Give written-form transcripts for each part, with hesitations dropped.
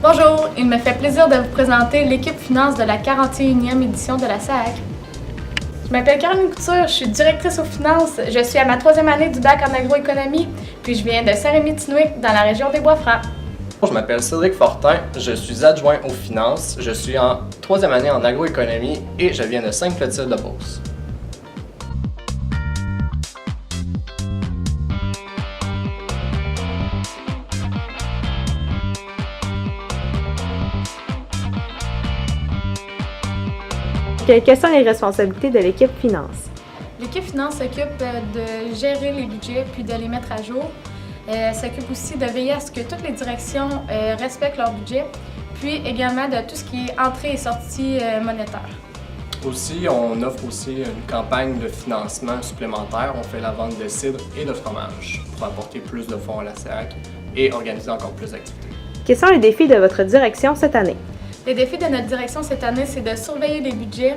Bonjour, il me fait plaisir de vous présenter l'équipe finance de la 41e édition de la SAAC. Je m'appelle Caroline Couture, je suis directrice aux finances, je suis à ma 3e année du bac en agroéconomie, puis je viens de Saint-Rémy-Tinouic dans la région des Bois-Francs. Je m'appelle Cédric Fortin, je suis adjoint aux finances, je suis en 3e année en agroéconomie et je viens de Sainte-Clotilde-de-Beauce. Quelles sont les responsabilités de l'équipe finance? L'équipe finance s'occupe de gérer les budgets puis de les mettre à jour. Elle s'occupe aussi de veiller à ce que toutes les directions respectent leur budget, puis également de tout ce qui est entrée et sortie monétaire. Aussi, on offre aussi une campagne de financement supplémentaire. On fait la vente de cidre et de fromage pour apporter plus de fonds à la SAAC et organiser encore plus d'activités. Quels sont les défis de votre direction cette année? Les défis de notre direction cette année, c'est de surveiller les budgets.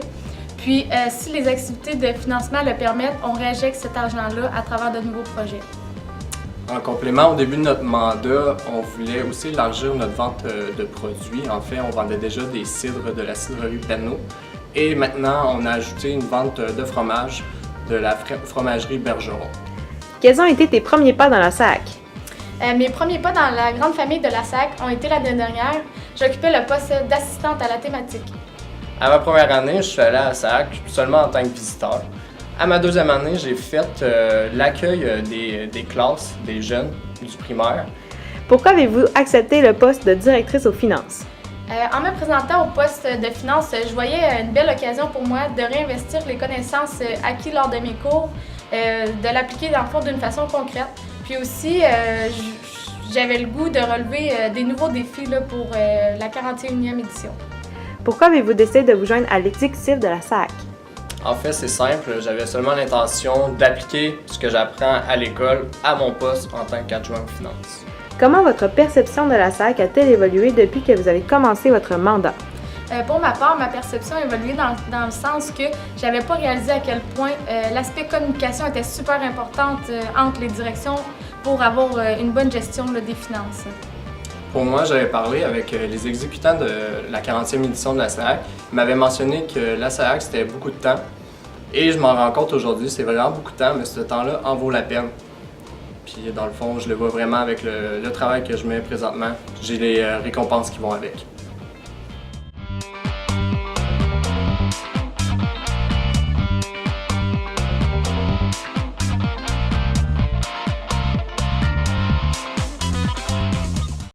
Puis, si les activités de financement le permettent, on réinjecte cet argent-là à travers de nouveaux projets. En complément, au début de notre mandat, on voulait aussi élargir notre vente de produits. En fait, on vendait déjà des cidres de la cidrerie Penneau. Et maintenant, on a ajouté une vente de fromage de la fromagerie Bergeron. Quels ont été tes premiers pas dans la SAAC? Mes premiers pas dans la grande famille de la SAAC ont été l'année dernière. J'occupais le poste d'assistante à la thématique. À ma première année, je suis allé à la SAAC seulement en tant que visiteur. À ma 2e année, j'ai fait l'accueil des classes, des jeunes du primaire. Pourquoi avez-vous accepté le poste de directrice aux finances? En me présentant au poste de finance, je voyais une belle occasion pour moi de réinvestir les connaissances acquises lors de mes cours, de l'appliquer dans le fond d'une façon concrète. Puis aussi, j'avais le goût de relever des nouveaux défis là, pour la 41e édition. Pourquoi avez-vous décidé de vous joindre à l'exécutif de la SAAC? En fait, c'est simple, j'avais seulement l'intention d'appliquer ce que j'apprends à l'école à mon poste en tant qu'adjoint aux finances. Comment votre perception de la SAAC a-t-elle évolué depuis que vous avez commencé votre mandat? Pour ma part, ma perception a évolué dans le sens que j'avais pas réalisé à quel point l'aspect communication était super importante entre les directions pour avoir une bonne gestion là, des finances. Pour moi, j'avais parlé avec les exécutants de la 40e édition de la SAAC. Ils m'avaient mentionné que la SAAC, c'était beaucoup de temps. Et je m'en rends compte aujourd'hui, c'est vraiment beaucoup de temps, mais ce temps-là en vaut la peine. Puis dans le fond, je le vois vraiment avec le travail que je mets présentement. J'ai les récompenses qui vont avec.